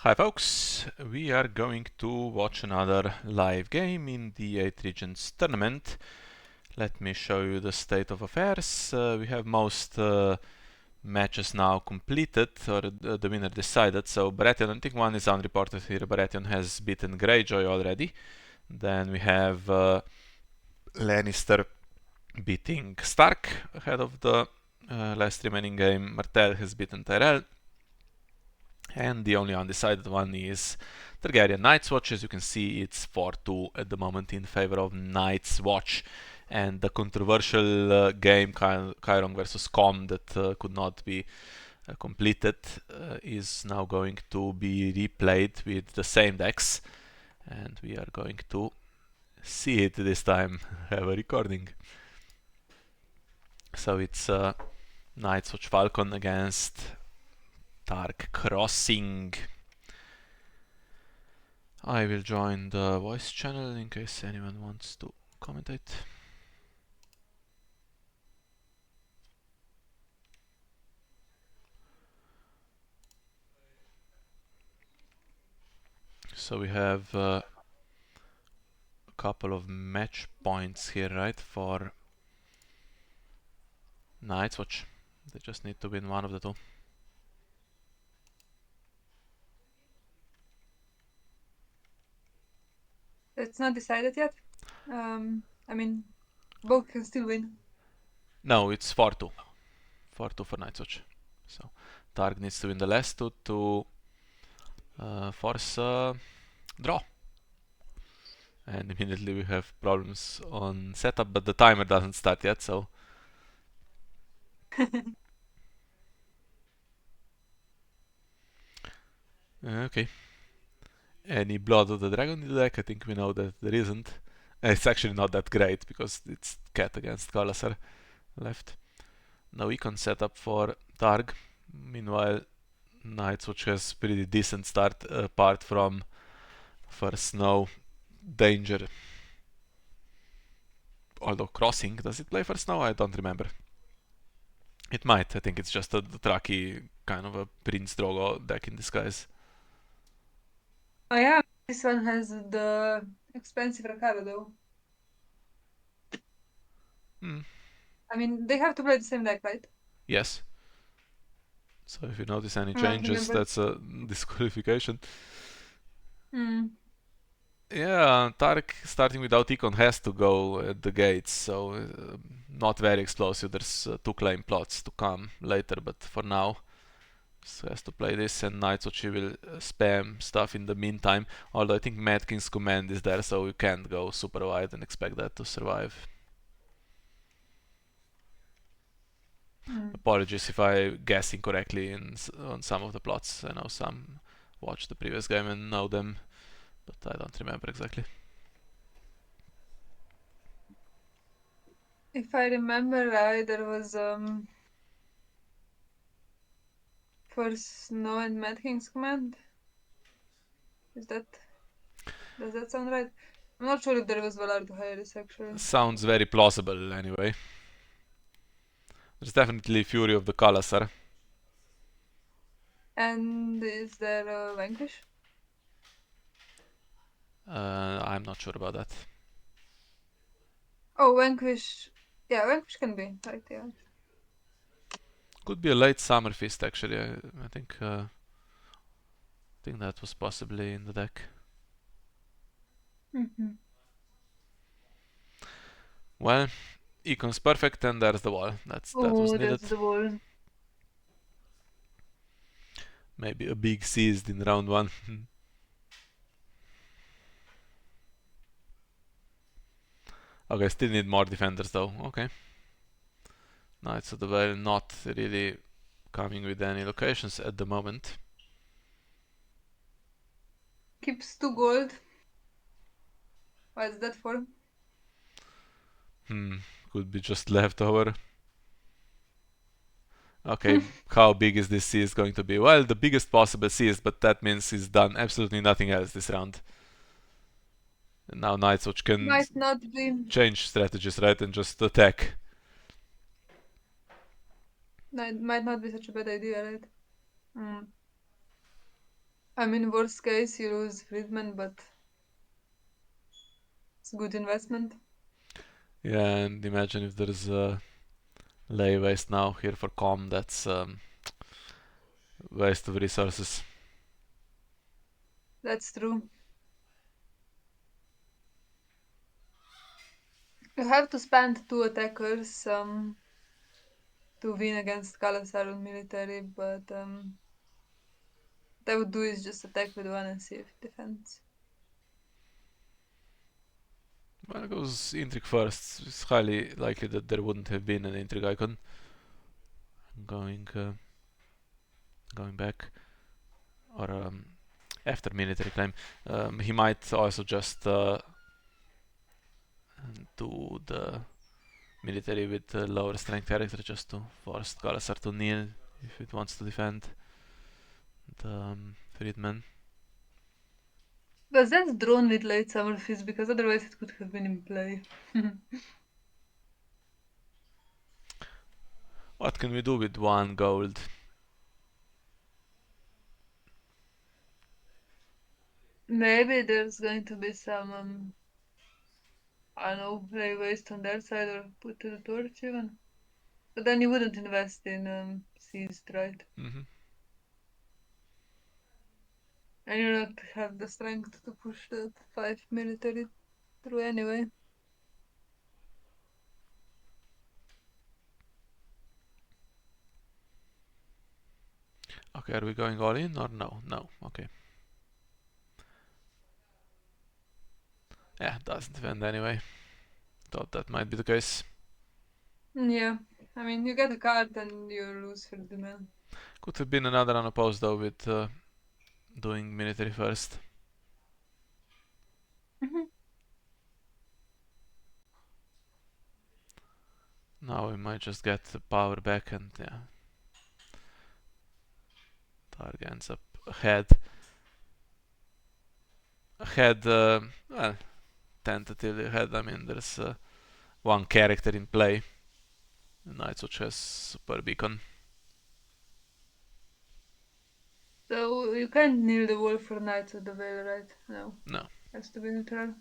Hi folks, we are going to watch another live game in the 8 Regents tournament. Let me show you the state of affairs. We have most matches now completed, or the winner decided. So Baratheon, I think one is unreported here. Baratheon has beaten Greyjoy already. Then we have Lannister beating Stark ahead of the last remaining game. Martell has beaten Tyrell. And the only undecided one is Targaryen Night's Watch. As you can see, it's 4-2 at the moment in favor of Night's Watch. And the controversial game KaiRong versus Comm that could not be completed is now going to be replayed with the same decks. And we are going to see it this time, have a recording. So it's Night's Watch Falcon against Dark Crossing. I will join the voice channel in case anyone wants to commentate. So we have a couple of match points here, right, for Night's Watch. They just need to win one of the two. It's not decided yet. I mean, both can still win. No, it's 4-2. 4-2 for Night's Watch. So Targ needs to win the last two to force a draw. And immediately we have problems on setup, but the timer doesn't start yet, so... Okay. Any Blood of the Dragon in the deck? I think we know that there isn't. It's actually not that great because it's Cat against Kalasar left. No econ setup for Targ. Meanwhile, Night's Watch has pretty decent start apart from first snow danger. Although Crossing, does it play for snow? I don't remember. It might. I think it's just a tracky kind of a Prince Drogo deck in disguise. Oh yeah, this one has the expensive Rakara though. Hmm. I mean, they have to play the same deck, right? Yes. So if you notice any I don't changes, remember. that's a disqualification. Hmm. Yeah, Tark starting without econ has to go at the gates, so not very explosive. There's two claim plots to come later, but for now, so has to play this, and Night's Watch will spam stuff in the meantime. Although I think Mad King's command is there, so you can't go super wide and expect that to survive. Apologies if I guess incorrectly on some of the plots. I know some watched the previous game and know them, but I don't remember exactly. If I remember right, there was for Snow and Mad King's command. Does that sound right? I'm not sure if there was Valar to Hyaris actually. Sounds very plausible anyway. There's definitely Fury of the Kalasar. And is there Vanquish? I'm not sure about that. Oh, Vanquish. Yeah, Vanquish can be right. Yeah. Could be a late Summer Feast actually. I think that was possibly in the deck. Well, Econ's perfect and there's the wall. That was Oh, needed. that's the wall. Maybe a big seized in round one. Okay, still need more defenders though. Okay. Knights of the Vale not really coming with any locations at the moment. Keeps 2 gold. What is that for? Could be just leftover. Okay, how big is this siege going to be? Well, the biggest possible siege, but that means he's done absolutely nothing else this round. And now Night's Watch can Might not be. change strategies, right, and just attack. Might not be such a bad idea, right? I mean, worst case, you lose Friedman, but it's a good investment. Yeah, and imagine if there's layaways now here for Comm, that's waste of resources. That's true. You have to spend 2 attackers to win against Kalasaron military, but what I would do is just attack with one and see if it defends. Well, it goes intrigue first. It's highly likely that there wouldn't have been an intrigue icon. Going back, or after military claim. He might also just do the military with lower strength character just to force Galasar to kneel if it wants to defend the Freedman. But that's drawn with late summer feast because otherwise it could have been in play. What can we do with 1 gold? Maybe there's going to be some, I don't know, play waste on their side or put to the torch even. But then you wouldn't invest in seized, right? Mm-hmm. And you don't have the strength to push the 5 military through anyway. Okay, are we going all in or no? No, okay. Yeah, doesn't defend anyway. Thought that might be the case. Yeah, I mean, you get a card and you lose for the man. Could have been another unopposed though with doing military first. Mhm. Now we might just get the power back and yeah. Target ends up ahead. Well, tentatively ahead. I mean, there's one character in play. Knights which has super beacon. So you can't kneel the wall for Knights of the Vale, right? No. No. Has to be neutral.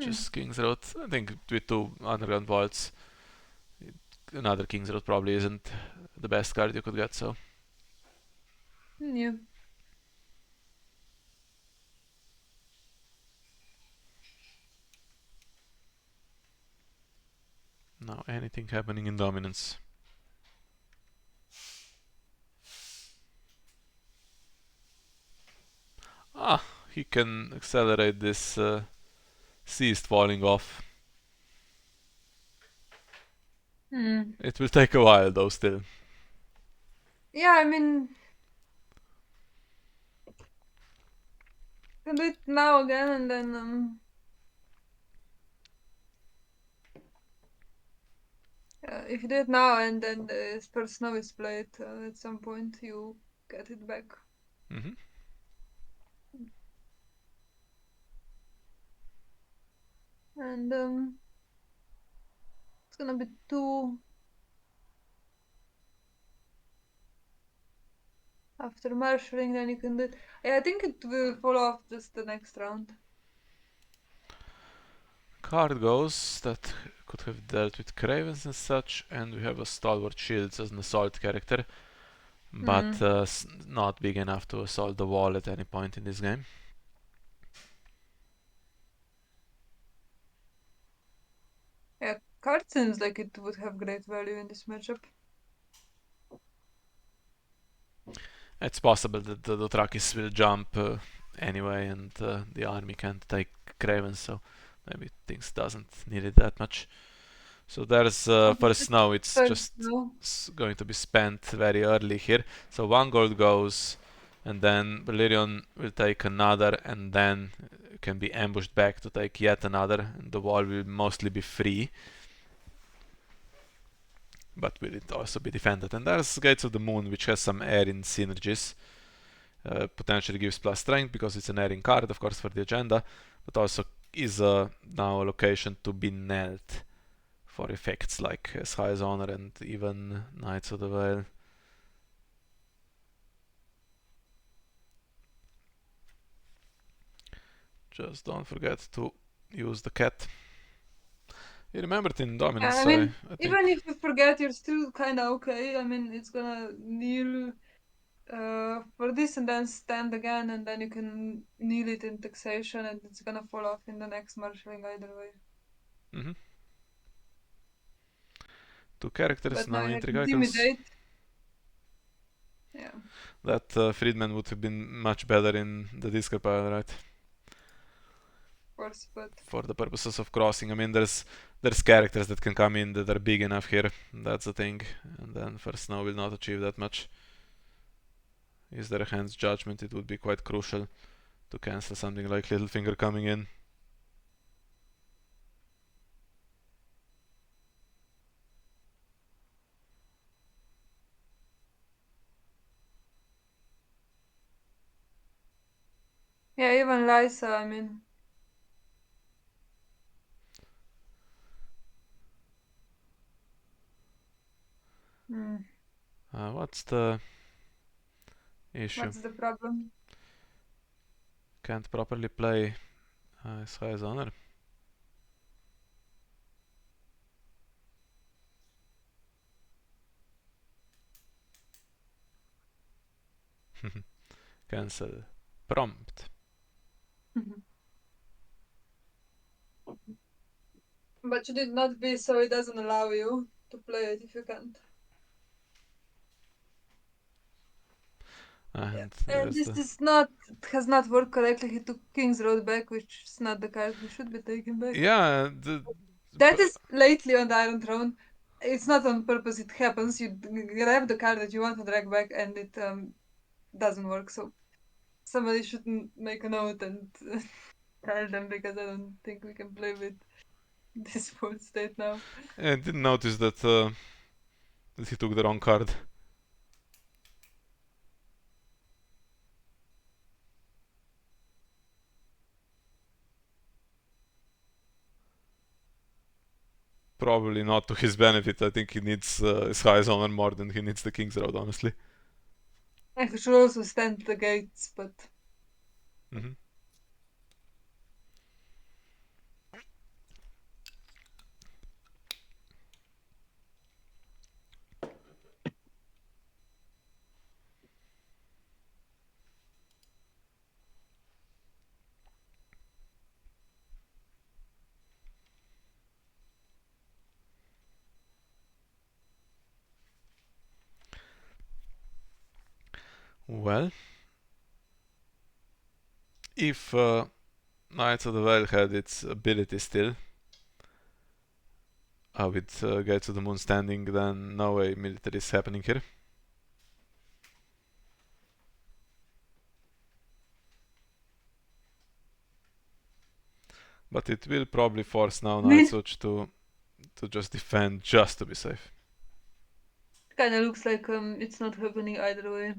Just King's Road. I think with 2 underground vaults, another King's Road probably isn't the best card you could get, so. Yeah. Now anything happening in dominance. He can accelerate this seized falling off. It will take a while though still. Yeah, I mean, can do it now again and then if you do it now and then the Spur Snow is played at some point, you get it back. Mm-hmm. And it's gonna be 2 after marshalling, then you can do it. Yeah, I think it will fall off just the next round. Card goes that could have dealt with Cravens and such, and we have a Stalwart Shields as an assault character, but not big enough to assault the wall at any point in this game. Yeah, card seems like it would have great value in this matchup. It's possible that the Dothrakis will jump anyway, and the army can't take Cravens, so maybe things doesn't need it that much. So there's first now it's just going to be spent very early here. So 1 gold goes, and then Valyrian will take another, and then can be ambushed back to take yet another, and the wall will mostly be free. But will it also be defended? And there's Gates of the Moon, which has some Erin synergies. Potentially gives plus strength because it's an Erin card, of course, for the agenda, but also is now a location to be knelt for effects like as high as honor and even Knights of the Vale. Just don't forget to use the cat. You remembered in dominance, I mean, I think. even if you forget, you're still kind of okay. I mean, it's gonna kneel for this and then stand again, and then you can kneel it in taxation, and it's gonna fall off in the next marshalling either way. Mm-hmm. 2 characters, But now no you have intrigue icons. intimidate. Yeah, That Friedman would have been much better in the discard pile, right? of course, but For the purposes of crossing. I mean, there's characters that can come in that are big enough here. That's the thing. And then first snow will not achieve that much. Is there a hand's judgment? It would be quite crucial to cancel something like Littlefinger coming in. yeah, even Lysa. I mean, hmm, What's the issue? what's the problem? Can't properly play as high as honor. Cancel. Prompt. But should it not be so it doesn't allow you to play it if you can't? Yeah. And And there's this the... is not has not worked correctly. He took King's Road back, which is not the card he should be taking back. Yeah, That is lately on the Iron Throne. It's not on purpose, it happens. You grab the card that you want to drag back and it doesn't work. So somebody should make a note and tell them because I don't think we can play with this full state now. I didn't notice that he took the wrong card. Probably not to his benefit. I think he needs his highest honor more than he needs the King's Road, honestly. I should also stand the gates, but Mm-hmm. Well, if Knights of the Vale had its ability still, with Gates of the Moon standing, then no way military is happening here. But it will probably force now I mean, Nightswatch to just defend just to be safe. kind of looks like it's not happening either way.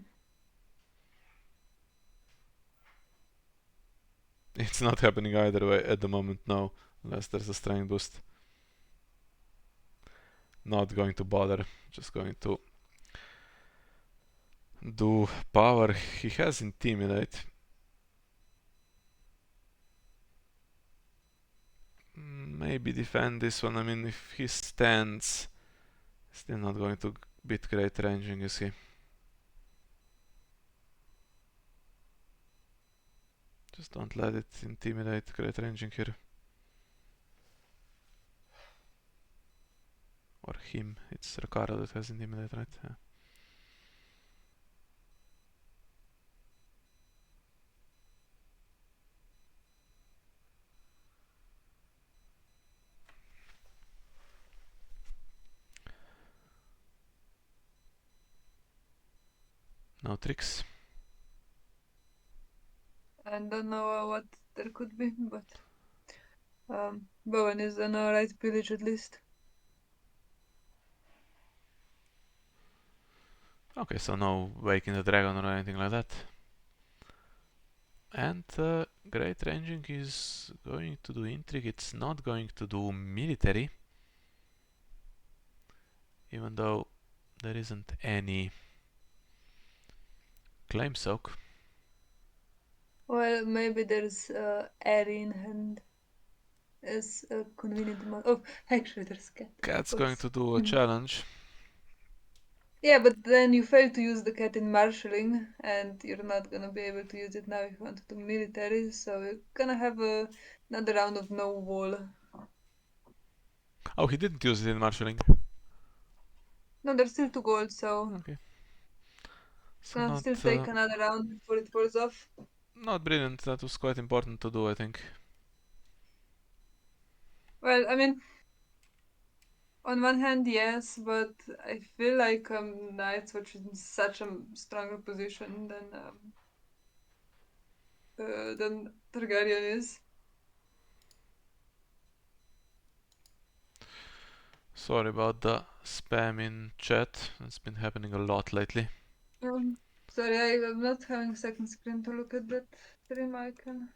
It's not happening either way at the moment, no, unless there's a strength boost. Not going to bother, just going to do power. He has Intimidate. Maybe defend this one. I mean, if he stands, still not going to beat Great Ranging, you see. Just don't let it intimidate Great Ranging here. Or him. It's Ricardo that has Intimidate, right? Yeah. No tricks. I don't know what there could be, but Bowen is an alright pillage at least. Okay, so no Waking the Dragon or anything like that. And Great Ranging is going to do Intrigue. It's not going to do Military. Even though there isn't any Claim Soak. Well, maybe there's Airy in hand as a convenient amount. Oh, actually, there's cat, of Cat's going course. to do a challenge. Yeah, but then you fail to use the cat in marshalling, and you're not gonna be able to use it now if you want to do military, so you're gonna have another round of no wall. Oh, he didn't use it in marshalling. No, there's still 2 gold, so Okay. So gonna not still take another round before it falls off. not brilliant. That was quite important to do, I think. Well, I mean, on one hand, yes, but I feel like Knights Watch is in such a stronger position than Targaryen is. Sorry about the spam in chat. It's been happening a lot lately. Sorry, I'm not having second screen to look at that stream icon.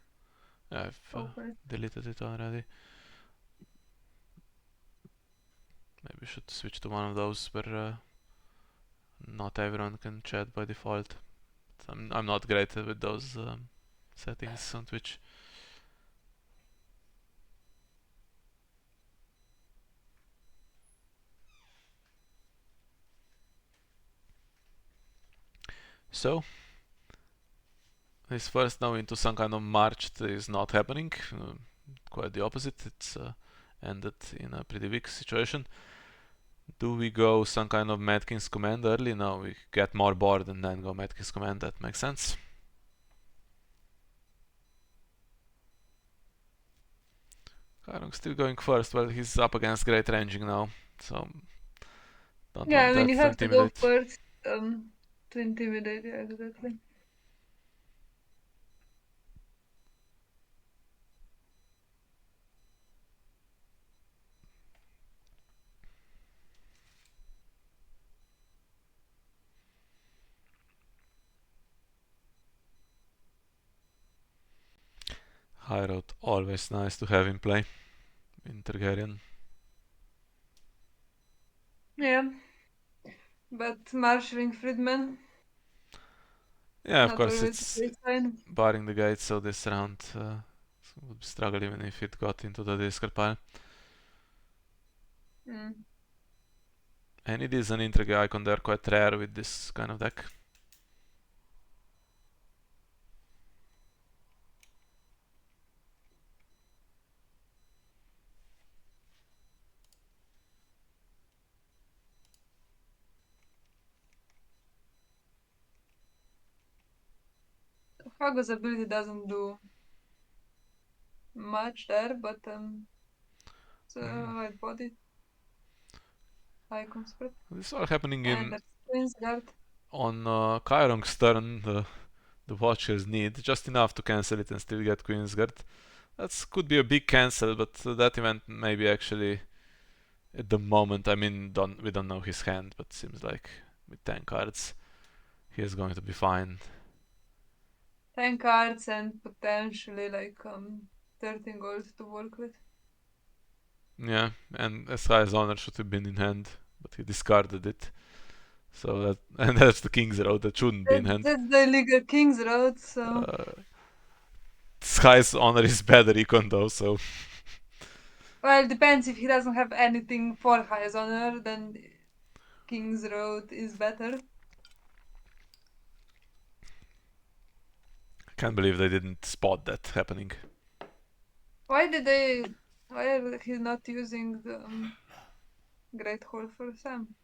I've Open it. deleted it already. Maybe we should switch to one of those where not everyone can chat by default. I'm not great with those settings on Twitch. So, this first now into some kind of march is not happening. Quite the opposite. It's ended in a pretty weak situation. Do we go some kind of Mad King's Command early? No, we get more board and then go Mad King's Command. That makes sense. KaiRong still going first. Well, he's up against Great Ranging now, so don't Yeah, want I mean, that you to have to go intimidate. first to intimidate, yeah, exactly. High Road, always nice to have in play in Targaryen. Yeah, but marshalling Friedman, Yeah, of not course, always a it's great sign. barring the gates, so this round would struggle even if it got into the discard pile. Mm. And it is an intrigue icon, they're quite rare with this kind of deck. Hago's ability doesn't do much there, but it's a white body, icon spread. This is all happening And in that's Queensguard. on KaiRong's turn. The Watchers need just enough to cancel it and still get Queensguard. That could be a big cancel, but that event maybe actually at the moment. I mean, we don't know his hand, but seems like with 10 cards he is going to be fine. 10 cards and potentially like 13 gold to work with. Yeah, and as high as honor should have been in hand, but he discarded it. So that and that's the King's Road that shouldn't be in hand. That's the League King's Road, so. Uh, Sky's honor is better econ though, so Well, it depends if he doesn't have anything for highest honor, then King's Road is better. I can't believe they didn't spot that happening. Why did they. Why are he not using the Great Hall for Sam?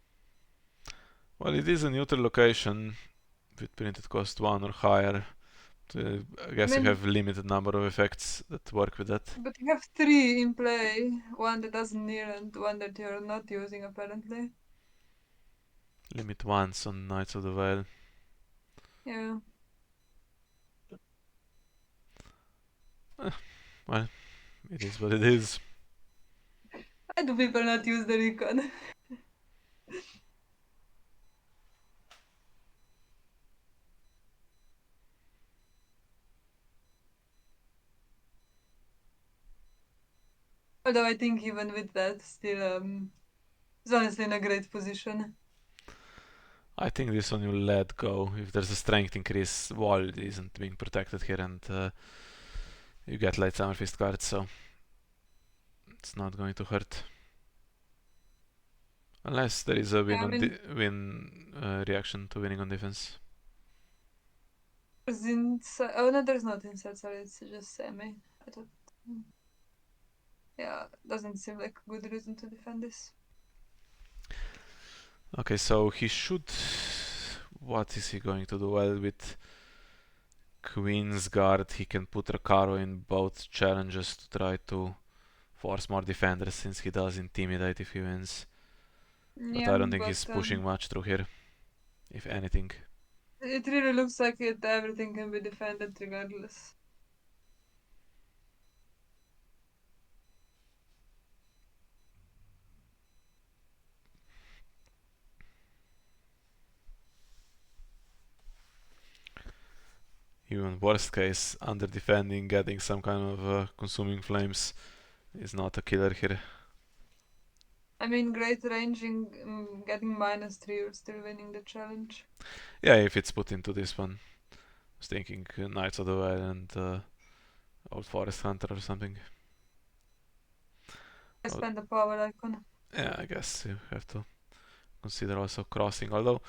Well, it is a neutral location with printed cost 1 or higher. I I guess you mean, have limited number of effects that work with that. but you have 3 in play, one that doesn't kneel and one that you're not using apparently. Limit once on Knights of the Vale. Yeah. Well, it is what it is. Why do people not use the recon? Although I think even with that, still, he's honestly in a great position. I think this one you let go. If there's a strength increase, wall isn't being protected here, and you get light summer fist cards, so it's not going to hurt. Unless there is a Yeah, I mean, reaction to winning on defense. there's inside. Oh no, there's not inside. Sorry, it's just semi. I thought. Yeah, doesn't seem like a good reason to defend this. Okay, so he should. What is he going to do? Well, with Queen's Guard, he can put Recaro in both challenges to try to force more defenders, since he does intimidate if he wins. But Yeah, I don't think but he's pushing much through here, if anything. it really looks like everything can be defended regardless. Even worst case, under defending, getting some kind of consuming flames is not a killer here. I mean, great ranging, getting -3, you're still winning the challenge. Yeah, if it's put into this one. I was thinking Knights of the Wild and Old Forest Hunter or something. I Oh, spend the power icon. yeah, I guess you have to consider also crossing. Although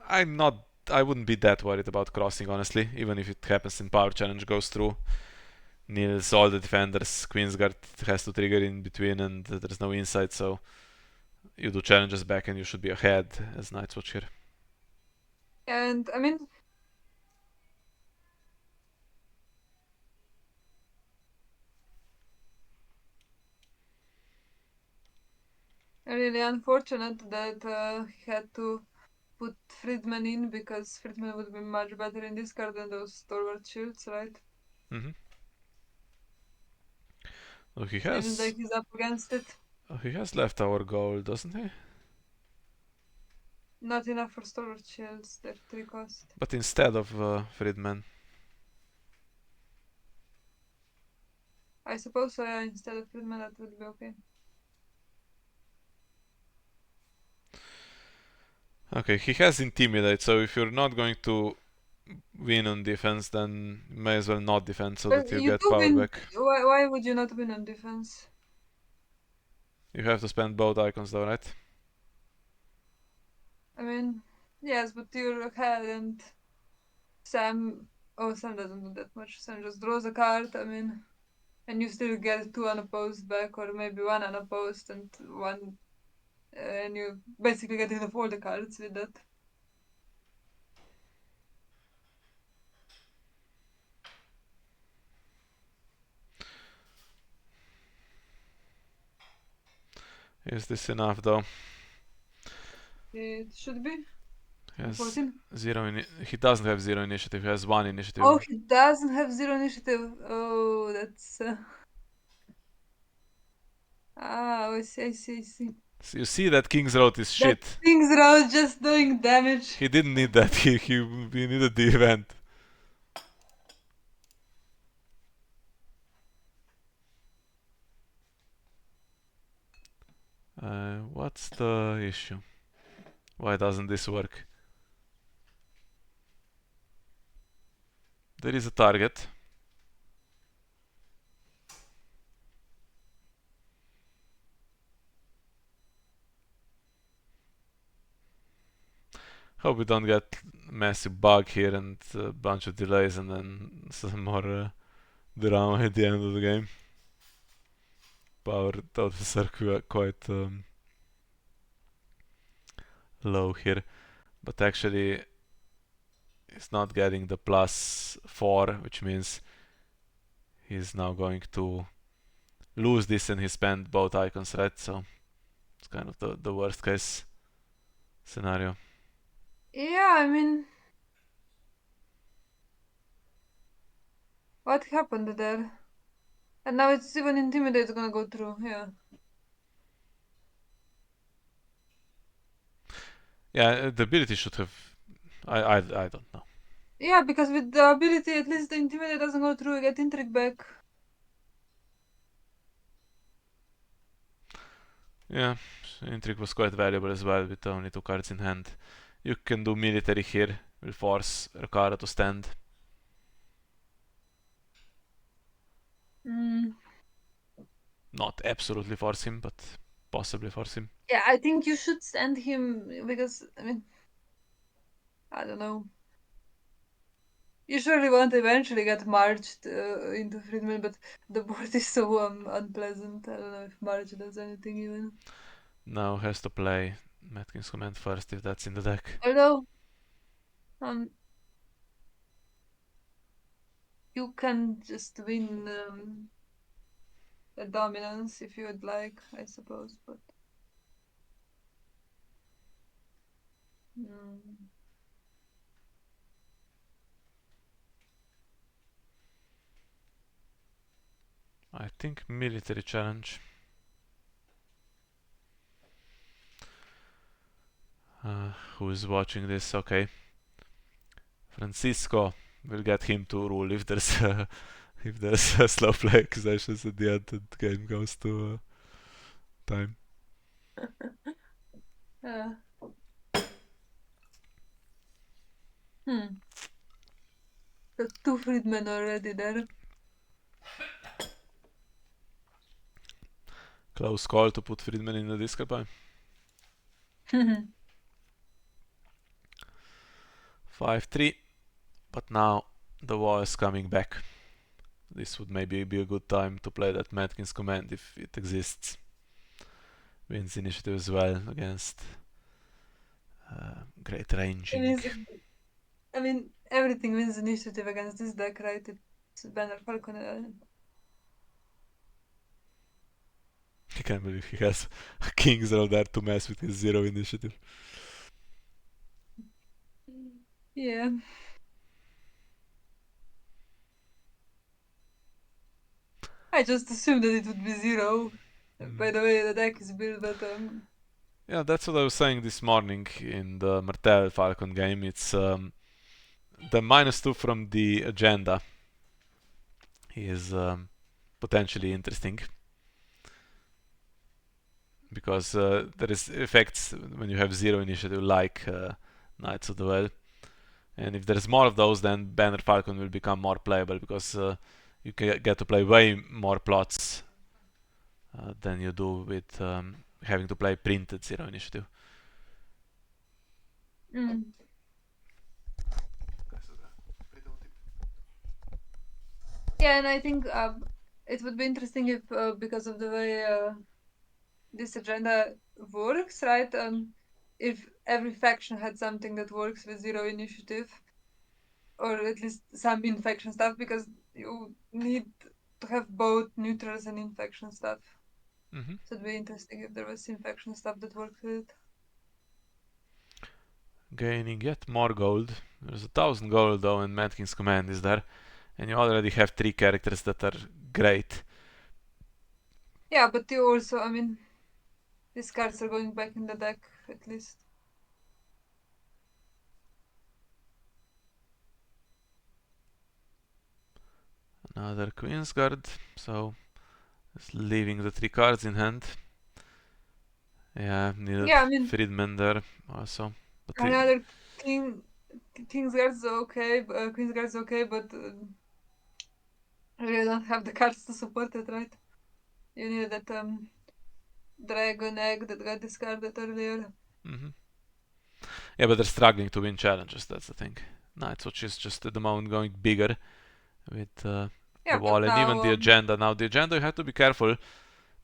I wouldn't be that worried about crossing, honestly. Even if it happens in power challenge, goes through, Nils all the defenders, Queensguard has to trigger in between, and there's no insight, so you do challenges back and you should be ahead as Night's Watch here. And I mean, really unfortunate that he had to put Friedman in, because Friedman would be much better in this card than those stalwart shields, right? Mm-hmm. Oh, Seems like he's up against it. he has left our goal, doesn't he? Not enough for stalwart shields, they're 3 cost. But instead of Friedman. I suppose so, yeah, instead of Friedman that would be okay. Okay, he has Intimidate, so if you're not going to win on defense, then you may as well not defend so But that you you get do power win. back. Why would you not win on defense? You have to spend both icons though, right? I mean, yes, but you're ahead and Sam. Oh, Sam doesn't do that much. Sam just draws a card, I mean, and you still get 2 unopposed back, or maybe 1 unopposed and 1. And you basically get rid of all the cards with that. Is this enough though? It should be. He has 14. he doesn't have 0 initiative, he has 1 initiative. Oh, he doesn't have 0 initiative. Oh, that's. I see, I see, I see. So you see that King's Road is That shit. thing's around just doing damage. He didn't need that, he needed the event. What's the issue? Why doesn't this work? There is a target. Hope we don't get massive bug here and a bunch of delays and then some more drama at the end of the game. Power totals are quite low here, but actually he's not getting the +4, which means he's now going to lose this and he spent both icons, right? So it's kind of the worst case scenario. Yeah, I mean, what happened there? And now it's even Intimidate's gonna go through, yeah. Yeah, the ability should have. I don't know. Yeah, because with the ability, at least the Intimidate doesn't go through, you get Intrigue back. Yeah, Intrigue was quite valuable as well with only 2 cards in hand. You can do military here. Will force Rokara to stand. Not absolutely force him, but possibly force him. Yeah, I think you should send him because I mean, I don't know. You surely want to eventually get marched into Friedman, but the board is so unpleasant. I don't know if March does anything even. Now has to play Mad King's Command first if that's in the deck. Although, um, you can just win a dominance if you would like, I suppose, but. Mm. I think military challenge. Who is watching this? Okay. Francisco will get him to rule if there's if there's slow play accusations at the end and the game goes to time. Yeah. Hmm. The two freedmen already there. Close call to put Friedman in the discard pile. 5-3. But now the wall is coming back. This would maybe be a good time to play that Mad King's Command if it exists. Wins initiative as well against great ranging. I mean, everything wins initiative against this deck, right? It's Banner Falcon. I can't believe he has kings out there to mess with his 0 initiative. Yeah. I just assumed that it would be 0. By the way the deck is built, but Yeah, that's what I was saying this morning in the Martel Falcon game. It's the -2 from the agenda is potentially interesting because there is effects when you have 0 initiative like Knights of the Well, and if there's more of those, then Banner Falcon will become more playable because you get to play way more plots than you do with having to play printed 0 initiative. yeah, and I think it would be interesting if because of the way this agenda works, right? If every faction had something that works with 0 initiative, or at least some infection stuff, because you need to have both neutrals and infection stuff. Mm-hmm. So it'd be interesting if there was infection stuff that worked with it. Gaining yet more gold. There's 1,000 gold though, and Mad King's Command is there, and you already have 3 characters that are great. Yeah, but you also, I mean, these cards are going back in the deck at least. Another Queen's Guard, so just leaving the 3 cards in hand. Yeah, needed Yeah, I mean, Friedman there also. But another king, King's Guard's okay, Queen's Guard's okay, but you don't have the cards to support it, right? You need that dragon egg that got discarded earlier. mm-hmm. Yeah, but they're struggling to win challenges, that's the thing. Night's Watch is just at the moment going bigger with Yeah, the but wall and even now the agenda. Now the agenda you have to be careful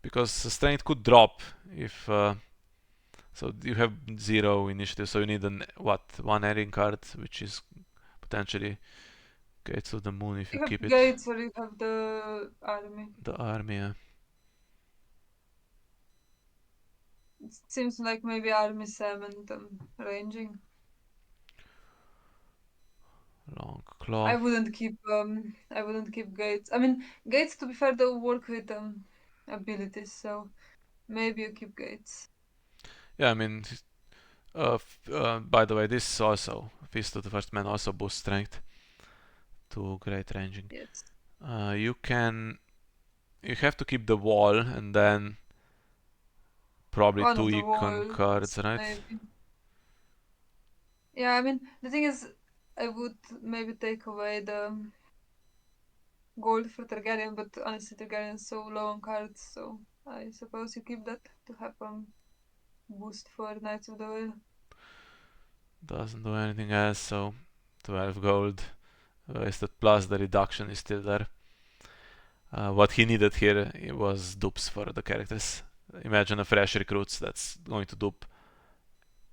because strength could drop if so you have 0 initiative, so you need one airing card, which is potentially Gates of the Moon if you you have keep it. gates or you have the army. The army, It seems like maybe army 7 ranging. long claw. I wouldn't keep gates. I mean, gates to be fair don't work with abilities, so maybe you keep gates. Yeah, I mean, by the way, this also Feast of the First Man also boosts strength to great ranging. Yes. You can you have to keep the wall and then probably One 2 of the econ walls, cards, right? maybe. Yeah, I mean, the thing is, I would maybe take away the gold for Targaryen, but honestly, Targaryen is so low on cards, so I suppose you keep that to have boost for Knights of the Oil. Doesn't do anything else, so 12 gold wasted, plus the reduction is still there. What he needed here was dupes for the characters. Imagine a fresh recruits that's going to dupe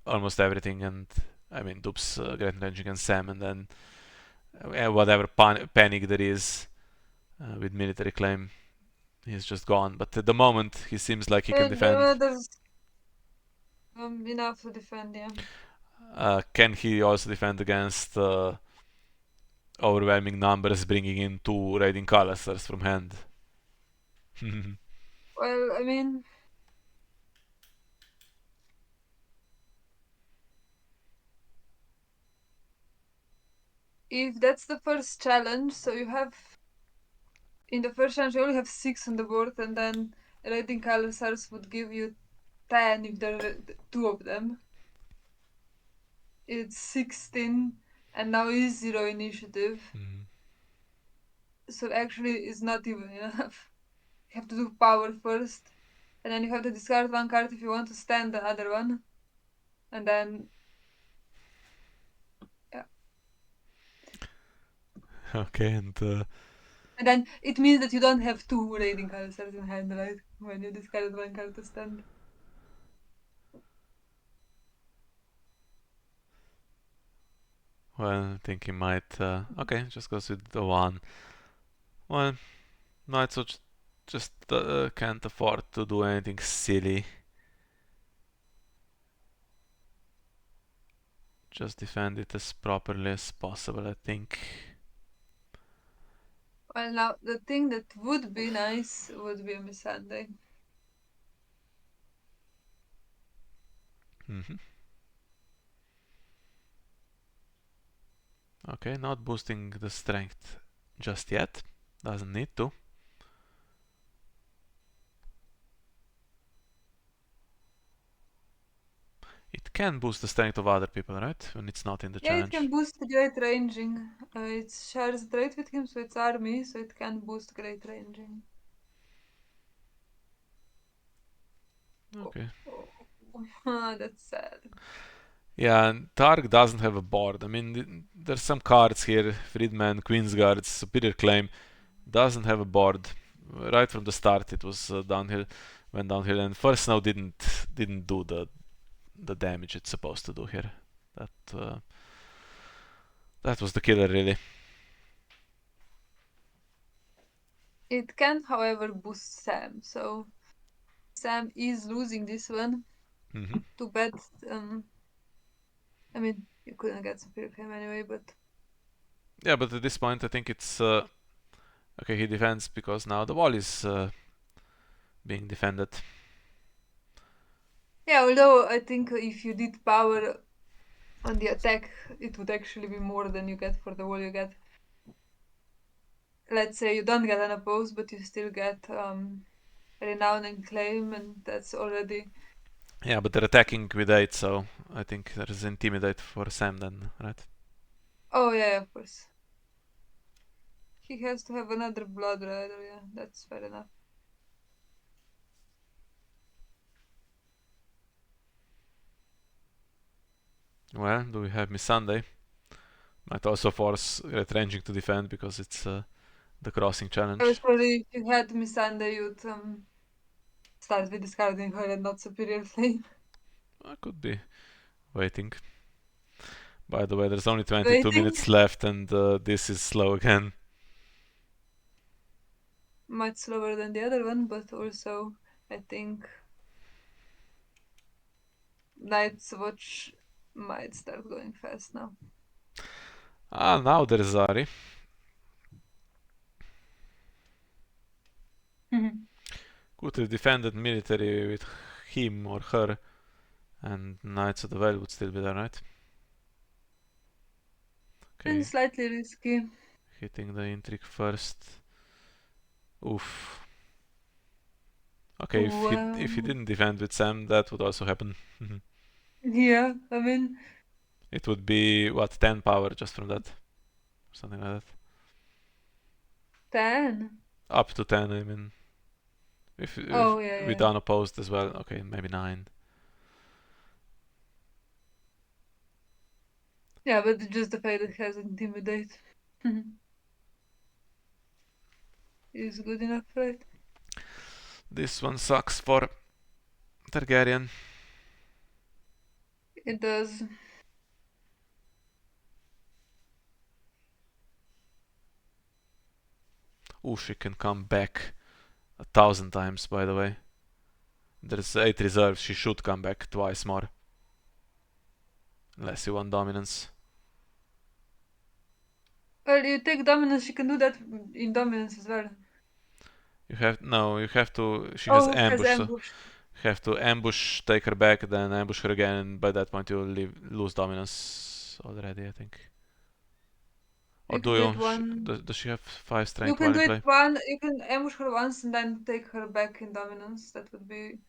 almost everything, and I mean dupes Great Ranging and Sam, and then whatever panic there is with military claim, he's just gone. But at the moment, he seems like he can defend. There's enough to defend, yeah. Can he also defend against overwhelming numbers, bringing in two raiding Calasters from hand? Well, I mean, if that's the first challenge, so you have in the first challenge you only have 6 on the board, and then raiding Calastars would give you 10 if there are two of them. It's 16, and now is 0 initiative. So actually, it's not even enough. You have to do power first, and then you have to discard one card if you want to stand the other one, and then yeah, Okay, and then it means that you don't have two raiding Calastars in hand, right? When you discard one card to stand. well, I think he might. Okay, just goes with the one. Well, Knights just can't afford to do anything silly. Just defend it as properly as possible, I think. Well, now the thing that would be nice would be a Miss Sunday. Mm-hmm. Okay, not boosting the strength just yet. Doesn't need to. It can boost the strength of other people, right? When it's not in the Yeah, it can challenge. boost great ranging. It shares trait with him, so it's army, so it can boost great ranging. Oh, Okay. that's sad. Yeah, and Targ doesn't have a board. I mean, there's some cards here. Friedman, Queen's Guards, Superior Claim. Doesn't have a board. Right from the start, it was downhill. Went downhill, and first snow didn't do the damage it's supposed to do here. That that was the killer, really. It can, however, boost Sam, so Sam is losing this one. Mm-hmm. Too bad. Um, I mean, you couldn't get superior him anyway, but Yeah, but at this point, I think it's okay. He defends because now the wall is being defended. yeah. Although I think if you did power on the attack, it would actually be more than you get for the wall you get. Let's say you don't get unopposed, but you still get renown and claim, and that's already. Yeah, but they're attacking with 8, so I think there's intimidate for Sam then, right? Oh yeah, of course. He has to have another blood rider. Yeah, that's fair enough. Well, do we have Miss Sunday? Might also force Red Ranging to defend because it's the crossing I was challenge. probably if you had Missandei, you'd start with discarding her and not superior flame. I could be waiting. By the way, there's only 22 Waiting minutes left, and this is slow again. much slower than the other one, but also I think Night's Watch might start going fast now. Ah, now there's Zari. Could have defended military with him or her, and Knights of the Well would still be there, right? And Okay, slightly risky. hitting the intrigue first. Oof. Okay, if he Well, didn't defend with Sam, that would also happen. yeah, I mean, It would be, what, 10 power just from that? Something like that. 10? Up to 10, I mean. If Oh, yeah, with yeah. unopposed as well, okay, maybe 9. Yeah, but just the fact that it has Intimidate is good enough, right? This one sucks for Targaryen. It does. Ooh, she can come back 1,000 times, by the way. There's 8 reserves, she should come back twice more. Unless you want dominance. Well, you take Dominance, you can do that in Dominance as well. You have to, she has Oh, it has ambush, so Ambush. you have to ambush, take her back, then ambush her again, and by that point you'll lose dominance already, I think. Or You do can do you? it one. Does she have 5 You strength can while do in it play? one. You can ambush her once and then take her back in Dominance. That would be.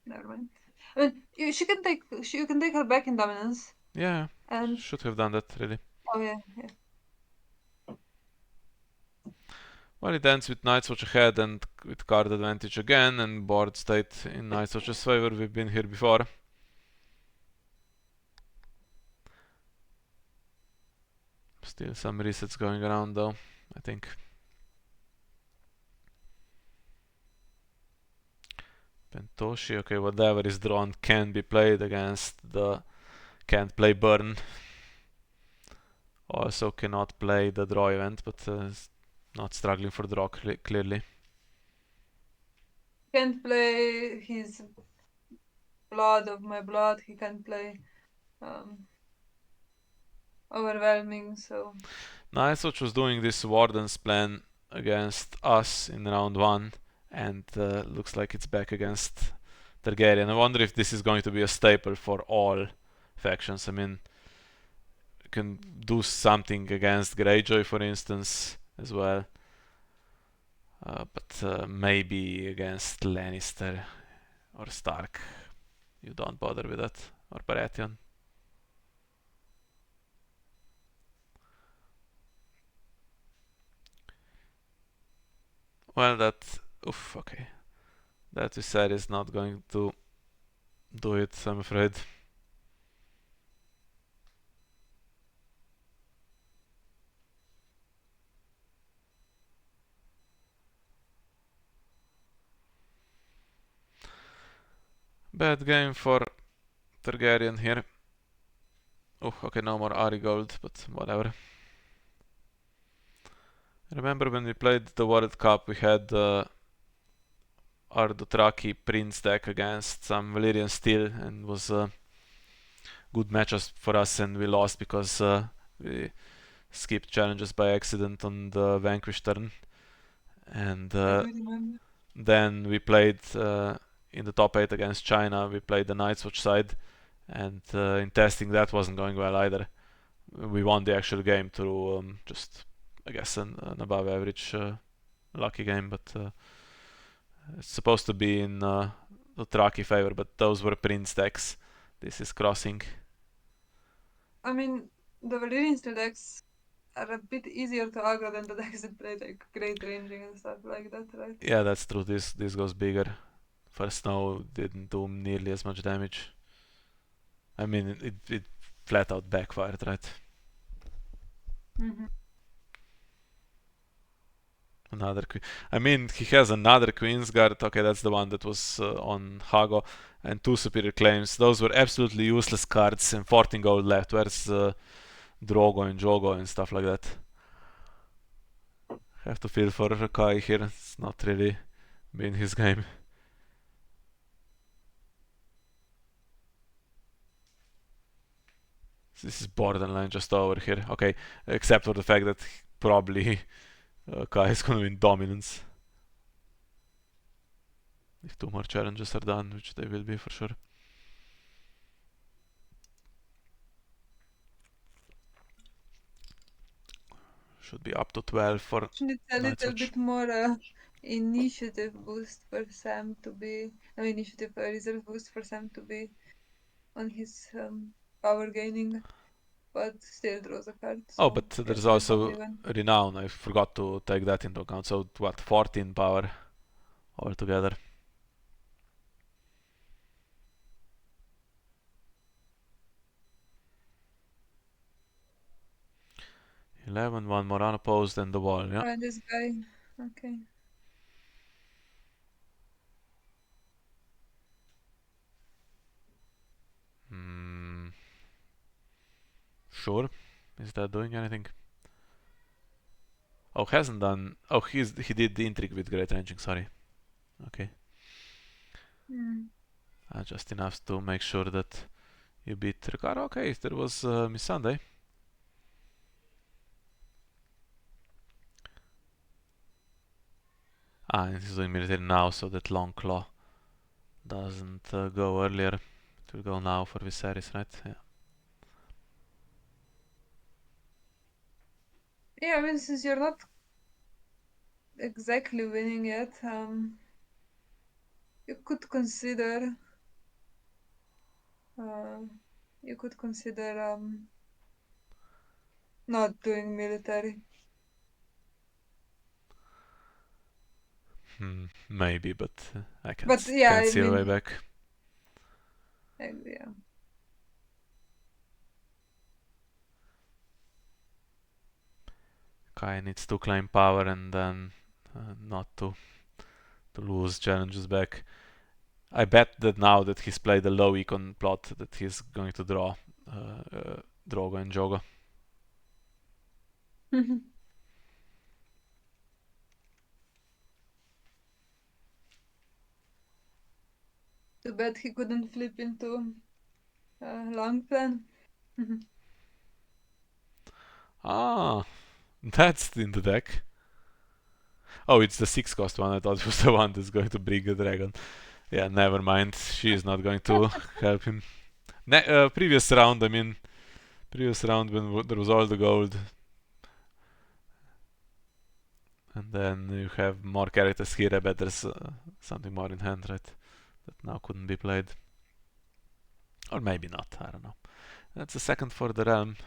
Never mind. I mean, you can take her back in Dominance. Yeah, And should have done that, really. oh yeah, yeah. Well, it ends with Night's Watch ahead and with card advantage again, and board state in Night's Watch's favor. We've been here before. Still some resets going around though, I think. Pentoshi, okay, whatever is drawn can be played against the can't play burn. Also cannot play the draw event, but not struggling for draw clearly. Can't play his Blood of My Blood. He can play um, Overwhelming. So Nightwatch was doing this Warden's plan against us in round 1, and looks like it's back against Targaryen. I wonder if this is going to be a staple for all factions. I mean, you can do something against Greyjoy, for instance, as well. But maybe against Lannister or Stark, you don't bother with that. Or Baratheon. Well, that... Oof, okay. That we said is not going to do it, I'm afraid. Bad game for Targaryen here. Oh, okay, no more Ari Gold, but whatever. Remember when we played the World Cup, we had our Dothraki Prince deck against some Valyrian Steel, and was a good matchup for us, and we lost because we skipped challenges by accident on the Vanquish turn. And I do remember. then we played in the top 8 against China, we played the Night's Watch side, and in testing that wasn't going well either. We won the actual game through just, I guess, an above average lucky game, but it's supposed to be in the Traki favor, but those were Prince decks. This is crossing. I mean, the Valyrian steel decks are a bit easier to aggro than the decks that play like great ranging and stuff like that, right? Yeah, that's true. This goes bigger. First Snow didn't do nearly as much damage. I mean, it flat out backfired, right? Mm-hmm. Another queen. I mean, he has another Queensguard. Okay, that's the one that was on Hago, and 2 superior claims. Those were absolutely useless cards, and 14 gold left. Where's Drogo and Jogo and stuff like that? Have to feel for Kai here. It's not really been his game. This is borderline just over here. Okay, except for the fact that probably Kai is gonna win dominance. If 2 more challenges are done, which they will be for sure. Should be up to 12 for It's a Night's little Watch. bit more initiative boost for Sam to be, no initiative reserve boost for Sam to be on his power gaining, but still draws a card. Oh, So but yeah, there's we're both also even. renown. I forgot to take that into account. So what, 14 power altogether. 11, one more unopposed and the wall, yeah. And this guy, okay. Hmm. Sure. Is that doing anything? Oh, hasn't done. Oh, he did the intrigue with Great Ranging. Sorry. Okay. Hmm. Just enough to make sure that you beat Ricardo. Okay, there was Miss Sunday. And he's doing military now, so that long claw doesn't go earlier. It will go now for Viserys, right? Yeah. Yeah, I mean, since you're not exactly winning yet, you could consider, uh, you could consider not doing military. Maybe, but I But yeah, can't I see a way mean, back. yeah. Kai needs to claim power and then not to lose challenges back. I bet that now that he's played the low econ plot, that he's going to draw Drogo and Jogo. Too bad he couldn't flip into long plan. Ah, that's in the deck. Oh, it's the 6 cost one. I thought it was the one that's going to bring a dragon. Yeah, never mind. She is not going to help him. Previous round, I mean, previous round when there was all the gold, and then you have more characters here. I bet there's something more in hand, right? That now couldn't be played. Or maybe not, I don't know. That's a second for the realm.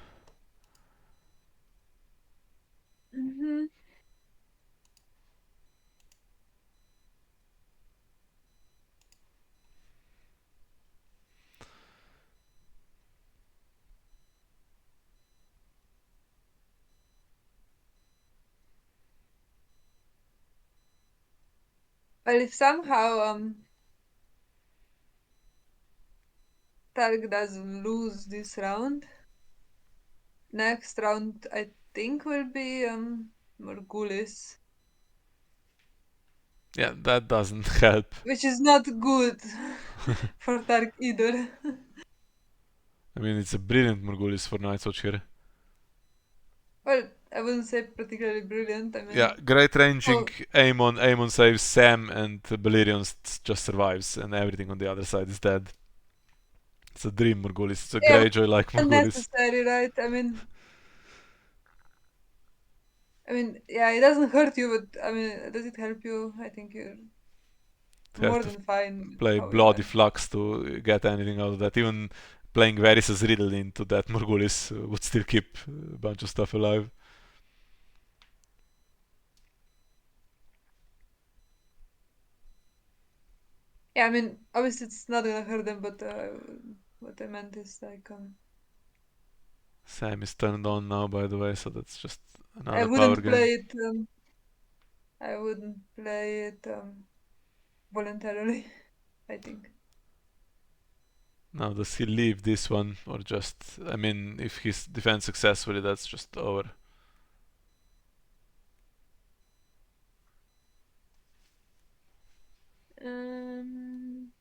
Hmm. Well, if somehow Targ doesn't lose this round, next round I think will be Morgulis, Yeah, that doesn't help. which is not good for Targ either. I mean, it's a brilliant Morgulis for Night's Watch here. Well, I wouldn't say particularly brilliant. I Yeah, mean, great ranging. oh Aemon saves Sam, and Balerion just survives, and everything on the other side is dead. It's a dream Morgulis. It's a yeah, Greyjoy like Morgulis. unnecessary, right? Yeah, it doesn't hurt you, but I mean, does it help you? I think you're You have more to than fine play how you bloody are. flux to get anything out of that. Even playing Varys' Riddle into that Morgulis would still keep a bunch of stuff alive. Yeah, I mean, obviously it's not gonna hurt them, but what I meant is like Sam is turned on now, by the way, so that's just I another power wouldn't gain. play it. I wouldn't play it voluntarily. I think. Now, does he leave this one, or just. I mean, if he's defends successfully, that's just over. Um.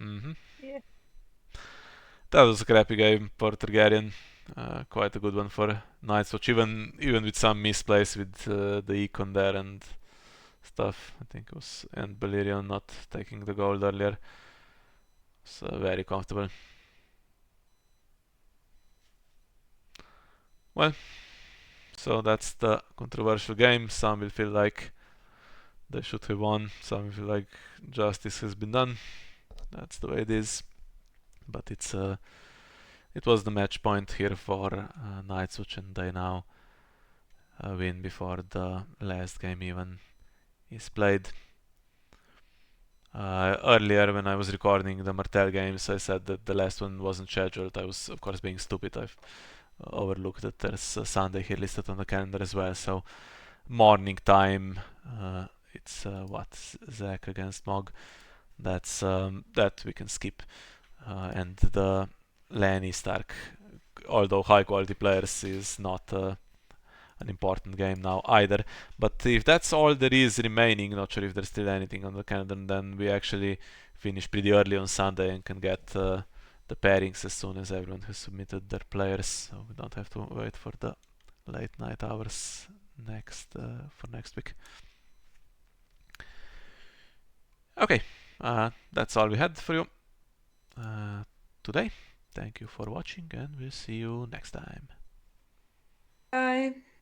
Mm-hmm. Yeah. That was a crappy game for Targaryen. Quite a good one for Night's Watch, even with some misplays with the econ there and stuff. I think it was and Balerion not taking the gold earlier. So very comfortable. Well, so that's the controversial game. Some will feel like they should have won. Some will feel like justice has been done. That's the way it is. but it was the match point here for Nightwatch, and they now win before the last game even is played. Earlier, when I was recording the Martel games, I said that the last one wasn't scheduled. I was, of course, being stupid. I've overlooked that there's a Sunday here listed on the calendar as well. So morning time, it's what, Zach against Mog. That's that we can skip. And the Lanny Stark, although high quality players, is not an important game now either. But if that's all there is remaining, not sure if there's still anything on the calendar, then we actually finish pretty early on Sunday and can get the pairings as soon as everyone has submitted their players, so we don't have to wait for the late night hours for next week. Okay, that's all we had for you today. Thank you for watching, and we'll see you next time. Bye.